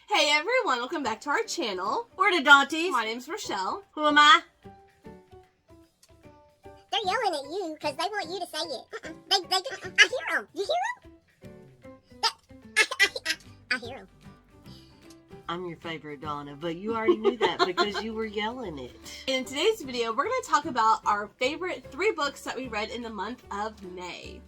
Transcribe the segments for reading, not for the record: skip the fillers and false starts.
Hey everyone, welcome back to our channel. We're the Dawnties. My name's Rochelle. Who am I? They're yelling at you because they want you to say it. They do. I hear them. You hear them? I hear them. I'm your favorite Donna, but you already knew that because you were yelling it. In today's video, we're going to talk about our favorite 3 books that we read in the month of May.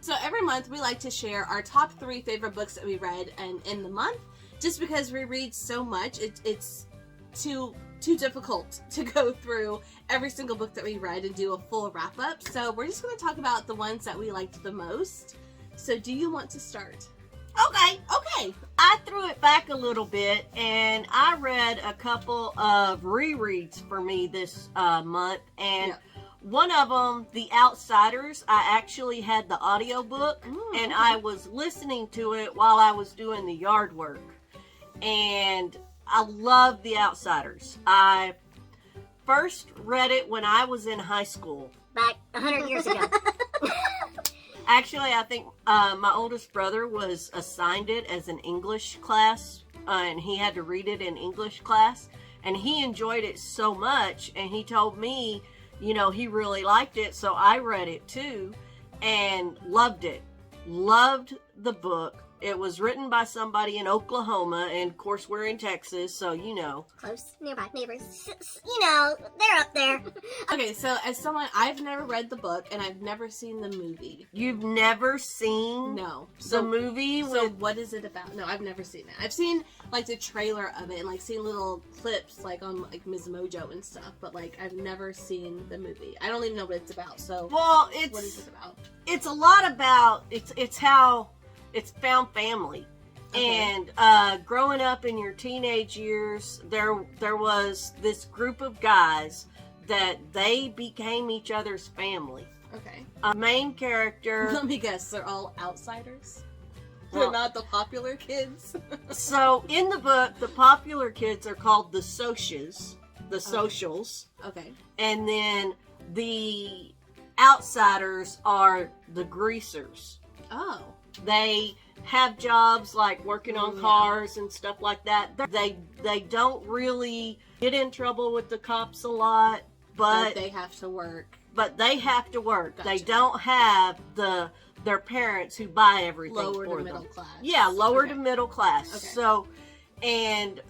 So every month we like to share our top 3 favorite books that we read in the month, just because we read so much, it's too difficult to go through every single book that we read and do a full wrap up. So we're just going to talk about the ones that we liked the most. So do you want to start? Okay. I threw it back a little bit and I read a couple of rereads for me this month, and one of them, The Outsiders, I actually had the audiobook and I was listening to it while I was doing the yard work. And I love The Outsiders. I first read it when I was in high school. Back 100 years ago. Actually, I think my oldest brother was assigned it as an English class, and he had to read it in English class. And he enjoyed it so much, and he told me, you know, he really liked it, so I read it too and loved it. Loved the book. It was written by somebody in Oklahoma, and of course we're in Texas, so you know. Close, nearby neighbors. You know, they're up there. Okay, so as someone, I've never read the book and I've never seen the movie. You've never seen No. the movie? So what is it about? No, I've never seen it. I've seen like the trailer of it and like seen little clips like on like Ms. Mojo and stuff, but like I've never seen the movie. I don't even know what it's about. So well, what is it about? It's a lot about it's how it's found family. Okay. And growing up in your teenage years, there was this group of guys that they became each other's family. Okay. A main character. Let me guess, they're all outsiders? Well, They're not the popular kids? So in the book, the popular kids are called the Socias, the Socials. Okay. And then the outsiders are the Greasers. Oh. They have jobs like working on cars and stuff like that. They don't really get in trouble with the cops a lot, but they have to work. But they have to work. Gotcha. They don't have their parents who buy everything Lower for to them. middle class. Yeah, lower Okay. to middle class. Okay. So, and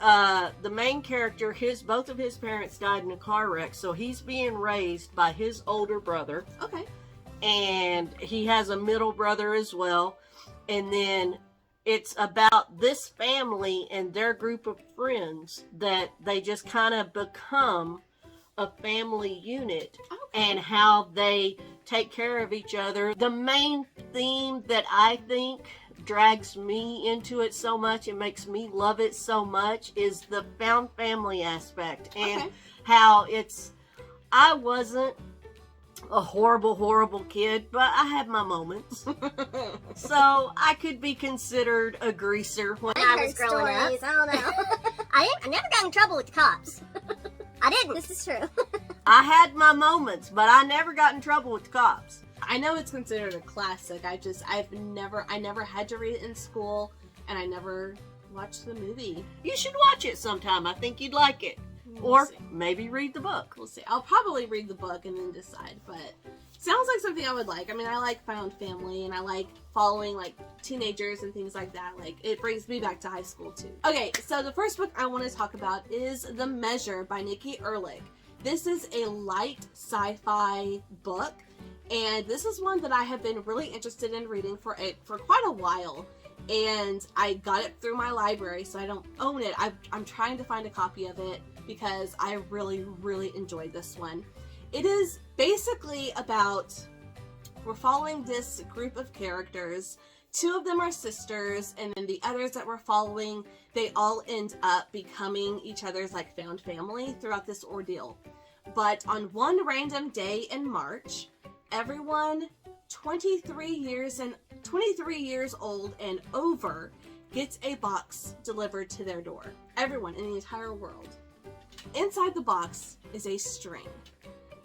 the main character, both of his parents died in a car wreck, so he's being raised by his older brother. Okay. And he has a middle brother as well. And then it's about this family and their group of friends that they just kind of become a family unit. Okay. And how they take care of each other. The main theme that I think drags me into it so much and makes me love it so much is the found family aspect, and how I wasn't a horrible kid, but I had my moments. So I could be considered a greaser when I was growing up. I don't know. I never got in trouble with the cops. I didn't. This is true. I had my moments, but I never got in trouble with the cops. I know it's considered a classic. I never had to read it in school, and I never watched the movie. You should watch it sometime. I think you'd like it. Or maybe read the book. We'll see. I'll probably read the book and then decide, but sounds like something I would like. I mean, I like found family, and I like following like teenagers and things like that. Like, it brings me back to high school too. Okay, so the first book I want to talk about is The Measure by Nikki Erlich. This is a light sci-fi book, and this is one that I have been really interested in reading for quite a while. And I got it through my library, so I don't own it. I'm trying to find a copy of it because I really enjoyed this one. It is basically about, we're following this group of characters. 2 of them are sisters, and then the others that we're following, they all end up becoming each other's like found family throughout this ordeal. But on one random day in March, everyone 23 years old and over gets a box delivered to their door. Everyone in the entire world. Inside the box is a string.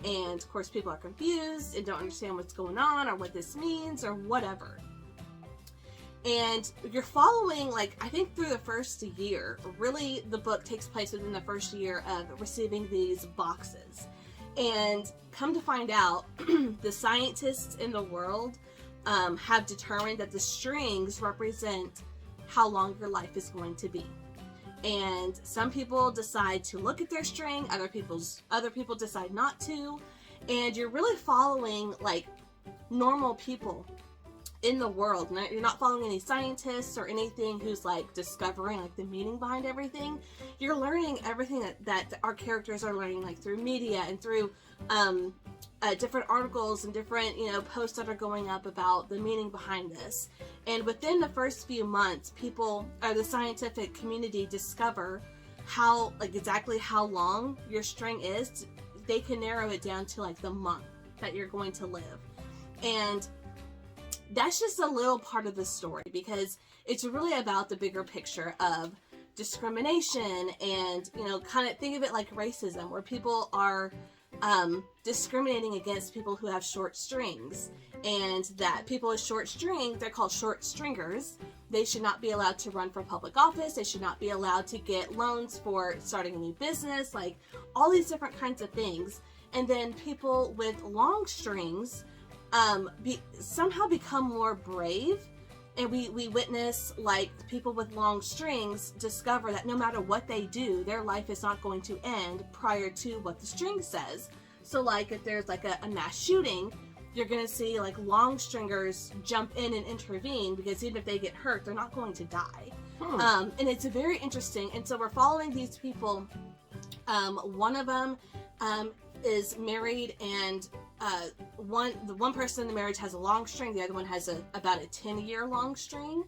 And of course people are confused and don't understand what's going on or what this means or whatever. And you're following, like, I think through the first year, really the book takes place within the first year of receiving these boxes. And come to find out, the scientists in the world have determined that the strings represent how long your life is going to be. And some people decide to look at their string, other people decide not to, and you're really following like normal people in the world. You're not following any scientists or anything who's like discovering like the meaning behind everything. You're learning everything that our characters are learning, like through media and through different articles and different, you know, posts that are going up about the meaning behind this. And within the first few months, people, or the scientific community, discover how, like, exactly how long your string is. They can narrow it down to like the month that you're going to live. And that's just a little part of the story, because it's really about the bigger picture of discrimination and, you know, kind of think of it like racism, where people are discriminating against people who have short strings, and that people with short strings, they're called short stringers. They should not be allowed to run for public office. They should not be allowed to get loans for starting a new business, like all these different kinds of things. And then people with long strings somehow become more brave, and we witness like people with long strings discover that no matter what they do, their life is not going to end prior to what the string says. So like if there's like a mass shooting, you're gonna see like long stringers jump in and intervene, because even if they get hurt, they're not going to die. And it's very interesting. And so we're following these people. One of them is married, and the one person in the marriage has a long string, the other one has about a 10-year long string,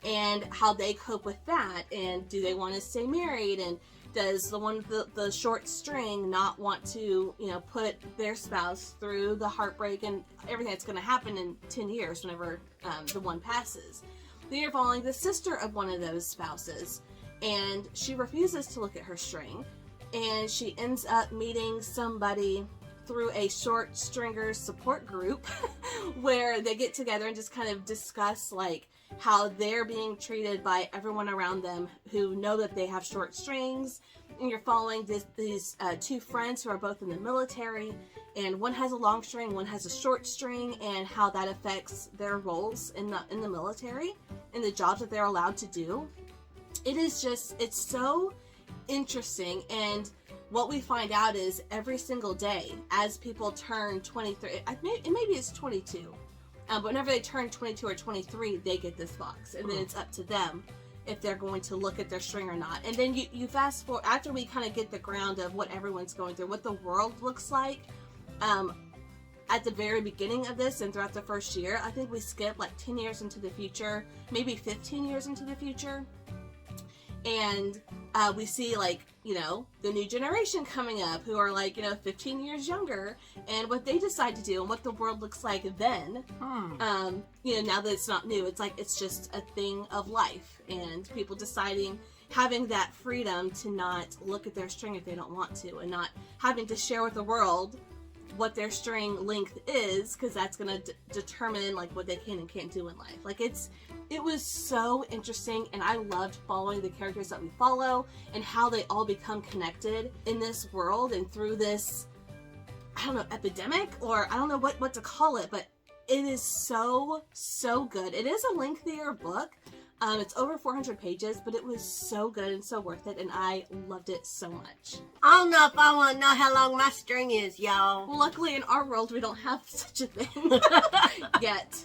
and how they cope with that, and do they want to stay married, and does the one with the short string not want to, you know, put their spouse through the heartbreak and everything that's going to happen in 10 years whenever the one passes. Then you're following the sister of one of those spouses, and she refuses to look at her string, and she ends up meeting somebody through a short stringers support group where they get together and just kind of discuss like how they're being treated by everyone around them who know that they have short strings. And you're following these two friends who are both in the military, and one has a long string, one has a short string, and how that affects their roles in the military and the jobs that they're allowed to do. It is just, it's so interesting. And what we find out is every single day as people turn 23, maybe it's 22, but whenever they turn 22 or 23, they get this box, and then it's up to them if they're going to look at their string or not. And then you fast forward, after we kind of get the ground of what everyone's going through, what the world looks like, at the very beginning of this and throughout the first year, I think we skip like 10 years into the future, maybe 15 years into the future. And we see, like, you know, the new generation coming up who are like, you know, 15 years younger, and what they decide to do and what the world looks like then. You know, now that it's not new, it's like, it's just a thing of life, and people deciding, having that freedom to not look at their string if they don't want to, and not having to share with the world what their string length is, because that's going to determine like what they can and can't do in life. Like it was so interesting, and I loved following the characters that we follow and how they all become connected in this world and through this, I don't know, epidemic, or I don't know what to call it, but it is so good. It is a lengthier book. It's over 400 pages, but it was so good and so worth it, and I loved it so much. I don't know if I want to know how long my string is, y'all. Well, luckily in our world, we don't have such a thing yet.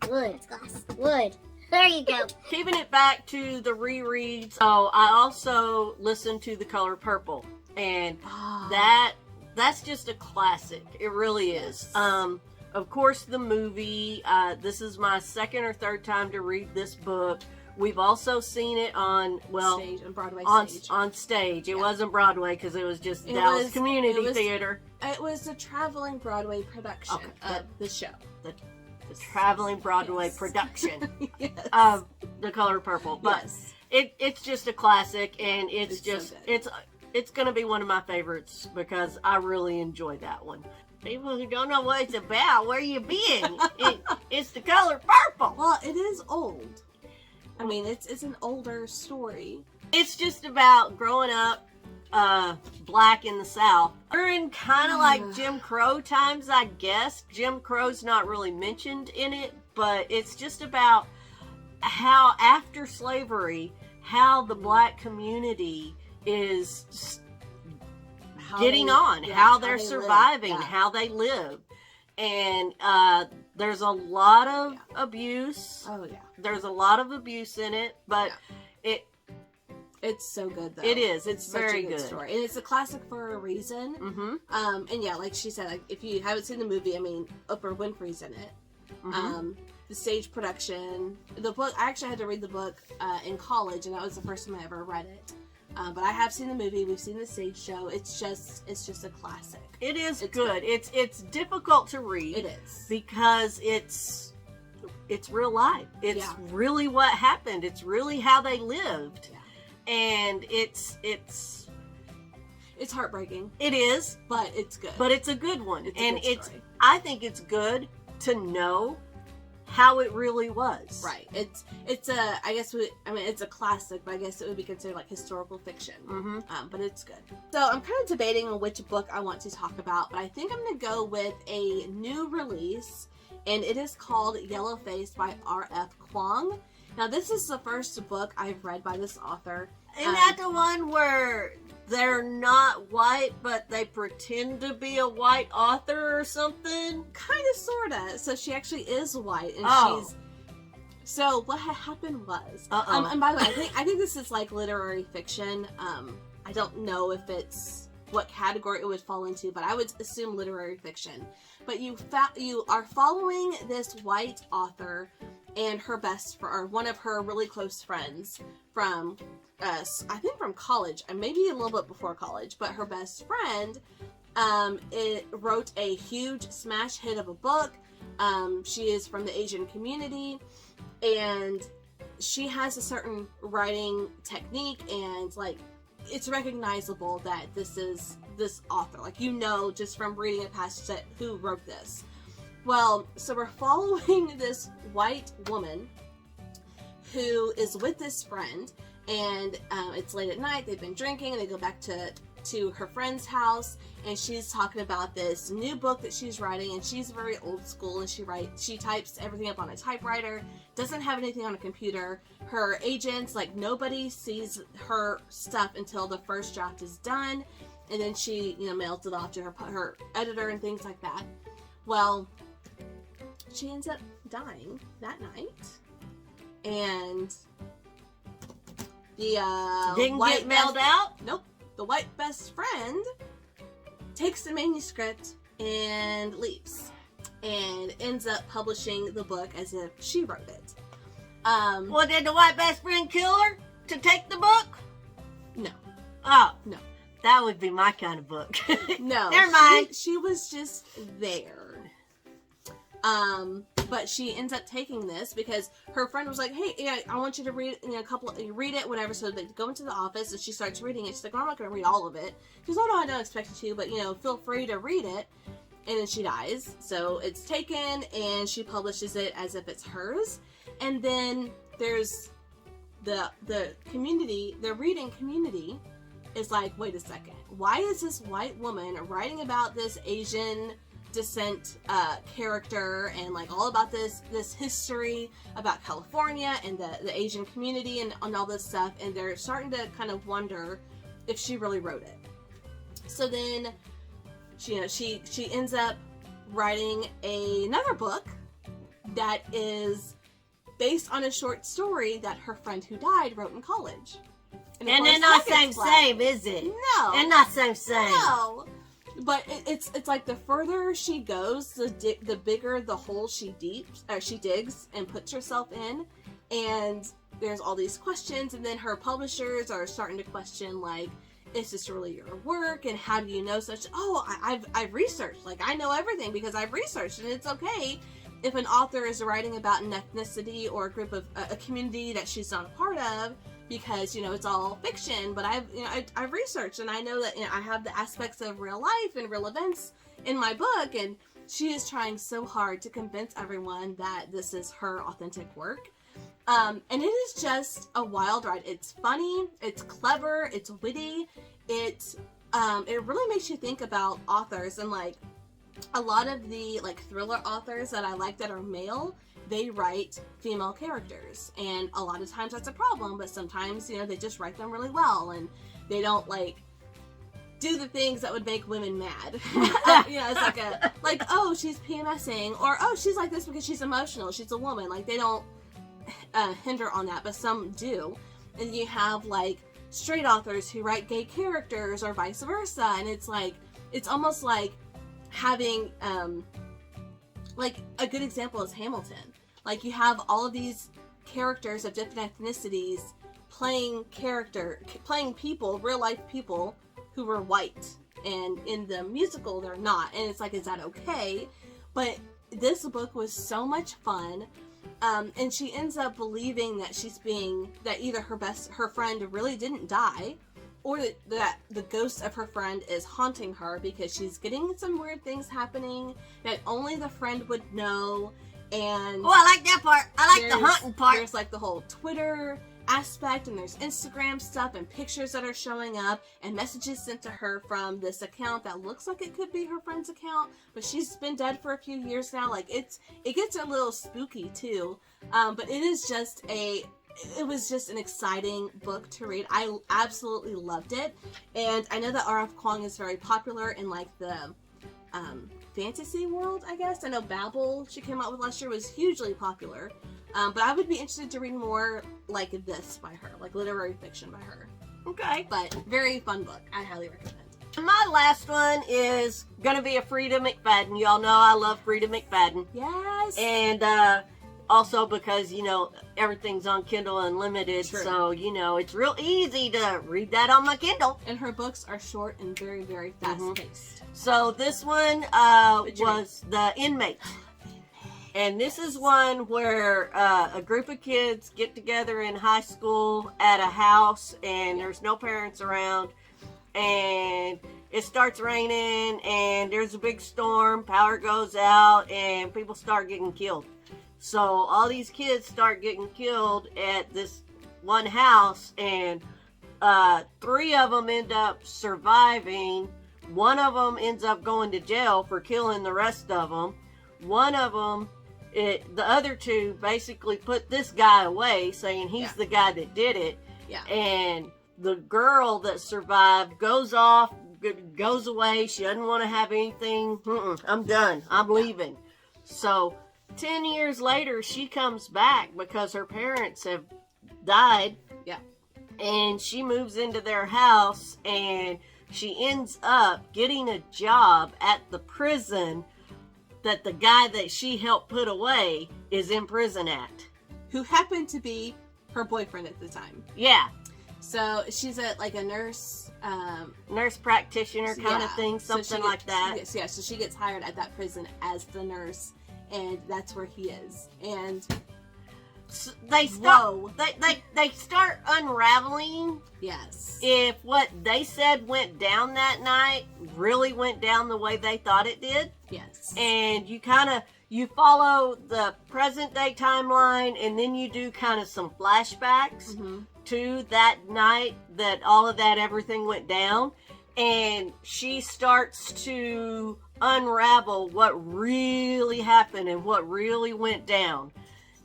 Wood. Glass. Wood. There you go. Keeping it back to the rereads, so I also listened to The Color Purple, and that's just a classic. It really is. Of course, the movie, this is my second or third time to read this book. We've also seen it on, well, stage, on Broadway stage. On stage. It wasn't Broadway because it was just Dallas Community Theater. It was a traveling Broadway production of the show. The traveling Broadway production Yes. of The Color Purple. But Yes. it's just a classic, and it's just, so good. it's going to be one of my favorites because I really enjoyed that one. People who don't know what it's about, where you been? It's the color purple. Well, it is old. I mean, it's an older story. It's just about growing up black in the South. We're in kind of like Jim Crow times, I guess. Jim Crow's not really mentioned in it, but it's just about how after slavery, how the black community is getting on, how they're surviving, how they live. And there's a lot of abuse. Oh, yeah. There's a lot of abuse in it, but it's so good, though. it is. It's Such very a good story. And it's a classic for a reason. Mm-hmm. And yeah, like she said, like, if you haven't seen the movie, I mean, Oprah Winfrey's in it. Mm-hmm. The stage production, the book, I actually had to read the book in college, and that was the first time I ever read it. But I have seen the movie, we've seen the stage show. It's just a classic. It is good. It's difficult to read. It is. Because it's real life. It's really what happened. It's really how they lived. Yeah. And it's heartbreaking. It is. But it's good. But it's a good one. It's a good story. I think it's good to know how it really was. Right. It's a classic, but I guess it would be considered like historical fiction. Mm-hmm. But it's good. So I'm kind of debating on which book I want to talk about, but I think I'm going to go with a new release, and it is called Yellowface by R.F. Kuang. Now, this is the first book I've read by this author. Isn't that the one where they're not white, but they pretend to be a white author or something? Kind of, sort of. So she actually is white, and she's... So what had happened was... and by the way, I think this is like literary fiction. I don't know if it's what category it would fall into, but I would assume literary fiction. But you are following this white author and her or one of her really close friends from... I think from college, and maybe a little bit before college, but her best friend wrote a huge smash hit of a book. She is from the Asian community, and she has a certain writing technique, and like it's recognizable that this is this author. Like, you know, just from reading a passage who wrote this. Well, so we're following this white woman who is with this friend. And it's late at night, they've been drinking, and they go back to her friend's house, and she's talking about this new book that she's writing, and she's very old school, and she types everything up on a typewriter, doesn't have anything on a computer. Her agents, like, nobody sees her stuff until the first draft is done, and then she, mails it off to her editor and things like that. Well, she ends up dying that night, and... The didn't get mailed out? Nope. The white best friend takes the manuscript and leaves, and ends up publishing the book as if she wrote it. Well, did the white best friend kill her to take the book? No. Oh no. That would be my kind of book. No. Never mind. She was just there. But she ends up taking this because her friend was like, hey, I want you to read, read it, whatever. So they go into the office, and she starts reading it. She's like, well, I'm not going to read all of it. She goes, oh, no, I don't expect you to, but, feel free to read it. And then she dies. So it's taken, and she publishes it as if it's hers. And then there's the community, the reading community is like, wait a second. Why is this white woman writing about this Asian descent character, and like all about this history about California and the Asian community and all this stuff, and they're starting to kind of wonder if she really wrote it. So then she ends up writing another book that is based on a short story that her friend who died wrote in college. And they're not same, is it? No. They're not same. No. But it's like the further she goes, the bigger the hole she digs and puts herself in, and there's all these questions, and then her publishers are starting to question, like, is this really your work, and how do you know such? Oh, I've researched, like, I know everything because I've researched, and it's okay if an author is writing about an ethnicity or a group of a community that she's not a part of, because it's all fiction, but I've researched, and I know that I have the aspects of real life and real events in my book, and she is trying so hard to convince everyone that this is her authentic work. And it is just a wild ride. It's funny, it's clever, it's witty, it really makes you think about authors, and like a lot of the like thriller authors that I like that are male, they write female characters, and a lot of times that's a problem, but sometimes, you know, they just write them really well, and they don't like do the things that would make women mad. You know, it's like oh, she's PMSing, or oh, she's like this because she's emotional, she's a woman. Like, they don't hinder on that, but some do. And you have like straight authors who write gay characters, or vice versa, and it's like, it's almost like having like a good example is Hamilton. Like, you have all of these characters of different ethnicities playing people, real life people who were white, and in the musical they're not, and it's like, is that okay? But this book was so much fun. And she ends up believing that either her friend really didn't die, or that the ghost of her friend is haunting her, because she's getting some weird things happening that only the friend would know. And oh, I like that part. I like the hunting part. There's like the whole Twitter aspect, and there's Instagram stuff and pictures that are showing up, and messages sent to her from this account that looks like it could be her friend's account, but she's been dead for a few years now. Like, it gets a little spooky too, but it was just an exciting book to read. I absolutely loved it, and I know that R.F. Kuang is very popular in like the fantasy world, I guess. I know Babel, she came out with last year, was hugely popular. But I would be interested to read more like this by her, like literary fiction by her. Okay. But very fun book. I highly recommend. My last one is going to be a Frida McFadden. Y'all know I love Frida McFadden. Yes. And also because, you know, everything's on Kindle Unlimited. True. So, you know, it's real easy to read that on my Kindle. And her books are short and very, very fast-paced. So this one was The Inmate. And this is one where a group of kids get together in high school at a house, and there's no parents around, and it starts raining, and there's a big storm, power goes out, and people start getting killed. So all these kids start getting killed at this one house, and 3 of them end up surviving. One of them ends up going to jail for killing the rest of them. One of them, the other 2 basically put this guy away, saying he's the guy that did it. Yeah. And the girl that survived goes off, goes away. She doesn't want to have anything. I'm done. I'm leaving. So 10 years later, she comes back because her parents have died. Yeah. And she moves into their house, and she ends up getting a job at the prison that the guy that she helped put away is in prison at. Who happened to be her boyfriend at the time. Yeah. So she's like a nurse. Nurse practitioner kind of thing, something like that. So she gets hired at that prison as the nurse, and that's where he is. And so they start unraveling. Yes. If what they said went down that night really went down the way they thought it did. Yes. And you follow the present day timeline, and then you do kind of some flashbacks to that night that all of that, everything went down. And she starts to unravel what really happened and what really went down.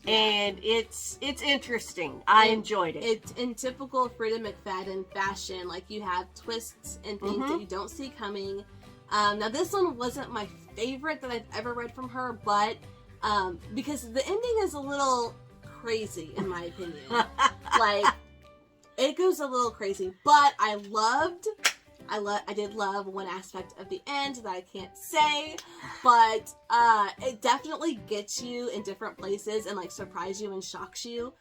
And it's interesting. I enjoyed it. It's in typical Frida McFadden fashion. Like, you have twists and things that you don't see coming. Now, this one wasn't my favorite that I've ever read from her, but because the ending is a little crazy, in my opinion. Like, it goes a little crazy, but I did love one aspect of the end that I can't say, but it definitely gets you in different places and like surprise you and shocks you.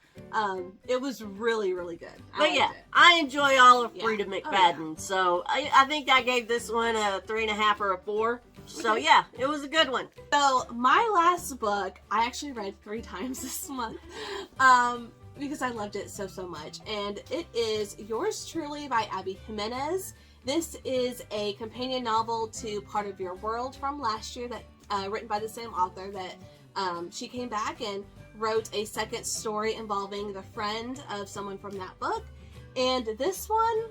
It was really, really good. I enjoy all of Frida McFadden, so I think I gave this one a 3.5 or a 4. So yeah, it was a good one. So my last book, I actually read 3 times this month. Because I loved it so much. And it is Yours Truly by Abby Jimenez. This is a companion novel to Part of Your World from last year, that written by the same author. That she came back and wrote a second story involving the friend of someone from that book. And this one,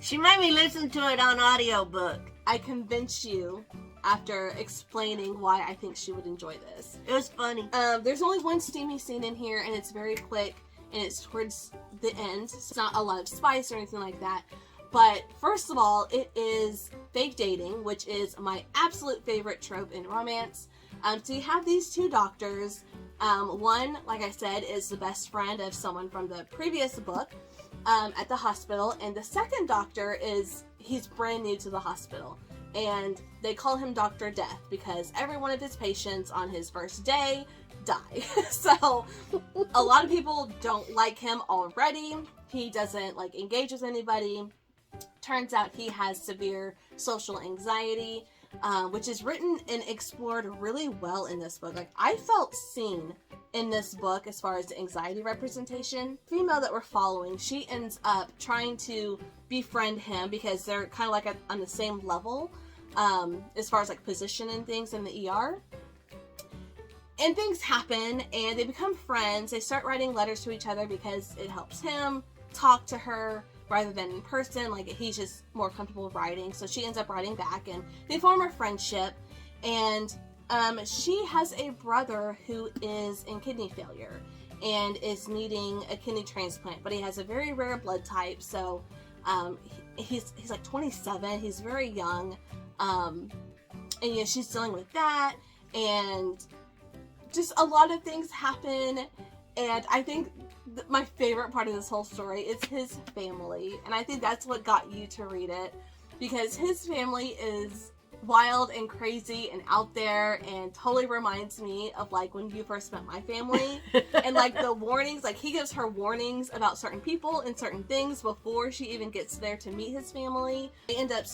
she made me listen to it on audiobook. I convinced you after explaining why I think she would enjoy this. It was funny. There's only one steamy scene in here, and it's very quick, and it's towards the end. So it's not a lot of spice or anything like that. But first of all, it is fake dating, which is my absolute favorite trope in romance. So you have these two doctors. One, like I said, is the best friend of someone from the previous book at the hospital. And the second doctor he's brand new to the hospital. And they call him Dr. Death because every one of his patients on his first day die. So a lot of people don't like him already. He doesn't engage with anybody. Turns out he has severe social anxiety, which is written and explored really well in this book. I felt seen in this book as far as the anxiety representation. Female that we're following, she ends up trying to befriend him because they're kind of on the same level as far as position and things in the ER. And things happen and they become friends. They start writing letters to each other because it helps him talk to her rather than in person. He's just more comfortable writing. So she ends up writing back and they form a friendship. And she has a brother who is in kidney failure and is needing a kidney transplant, but he has a very rare blood type. So he's 27. He's very young. And she's dealing with that, and just a lot of things happen. And I think my favorite part of this whole story is his family, and I think that's what got you to read it, because his family is wild and crazy and out there, and totally reminds me of when you first met my family. And the warnings, he gives her warnings about certain people and certain things before she even gets there to meet his family. They end up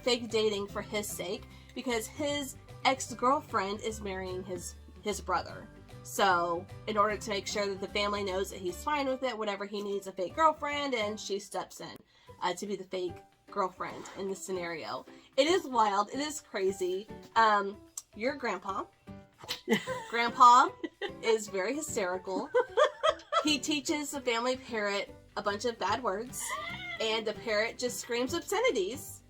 fake dating for his sake because his ex-girlfriend is marrying his brother. So in order to make sure that the family knows that he's fine with it, whatever, he needs a fake girlfriend, and she steps in to be the fake girlfriend in this scenario. It is wild. It is crazy. Your grandpa is very hysterical. He teaches the family parrot a bunch of bad words, and the parrot just screams obscenities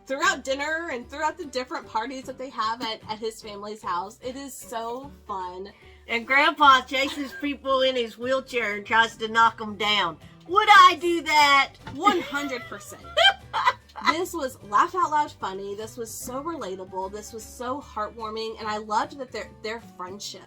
throughout dinner and throughout the different parties that they have at his family's house. It is so fun. And Grandpa chases people in his wheelchair and tries to knock them down. Would I do that? 100%. This was laugh out loud funny. This was so relatable. This was so heartwarming, and I loved that their friendship.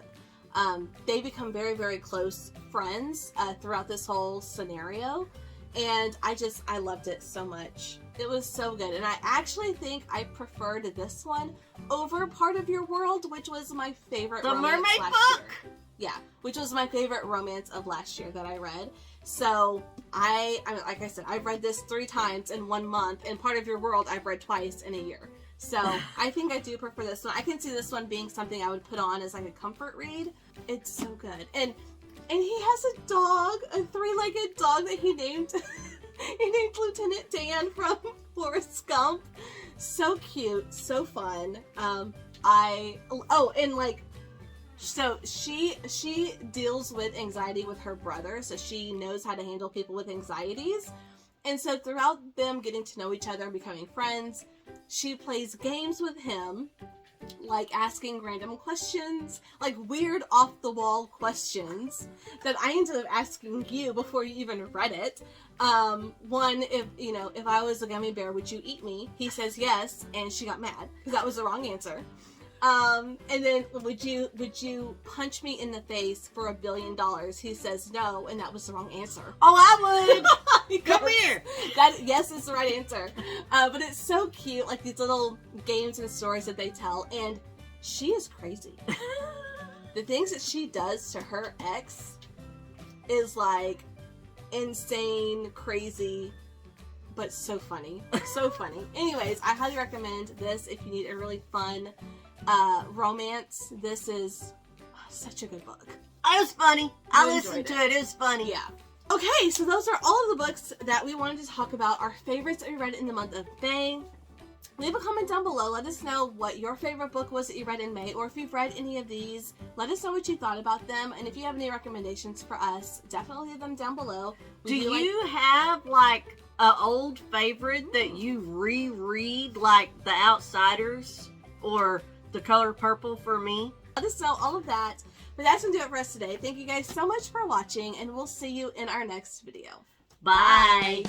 They become very, very close friends throughout this whole scenario, and I loved it so much. It was so good, and I actually think I preferred this one over Part of Your World, which was my favorite. The romance mermaid last book? year. Yeah, which was my favorite romance of last year that I read. So I like I said, I've read this 3 times in 1 month, and Part of Your World I've read twice in a year. So I think I do prefer this one. I can see this one being something I would put on as a comfort read. It's so good. And he has a dog, a 3-legged dog that he named he named Lieutenant Dan from Forrest Gump. So cute, so fun. So she deals with anxiety with her brother, so she knows how to handle people with anxieties. And so throughout them getting to know each other and becoming friends, she plays games with him, asking random questions, weird off-the-wall questions that I ended up asking you before you even read it. One, if I was a gummy bear, would you eat me? He says yes, and she got mad because that was the wrong answer. And then would you punch me in the face for $1 billion? He says no, and that was the wrong answer. Oh, I would. Come here. That yes is the right answer. But it's so cute, these little games and stories that they tell, and she is crazy. The things that she does to her ex is insane, crazy, but so funny. So funny. Anyways, I highly recommend this if you need a really fun romance. This is such a good book. It was funny. I You listened enjoyed to it. It was funny. Yeah. Okay, so those are all of the books that we wanted to talk about, our favorites that we read in the month of May. Leave a comment down below. Let us know what your favorite book was that you read in May, or if you've read any of these, let us know what you thought about them. And if you have any recommendations for us, definitely leave them down below. Do you have like an old favorite that you reread, like The Outsiders or The Color Purple for me? Let us know all of that. But that's going to do it for us today. Thank you guys so much for watching, and we'll see you in our next video. Bye.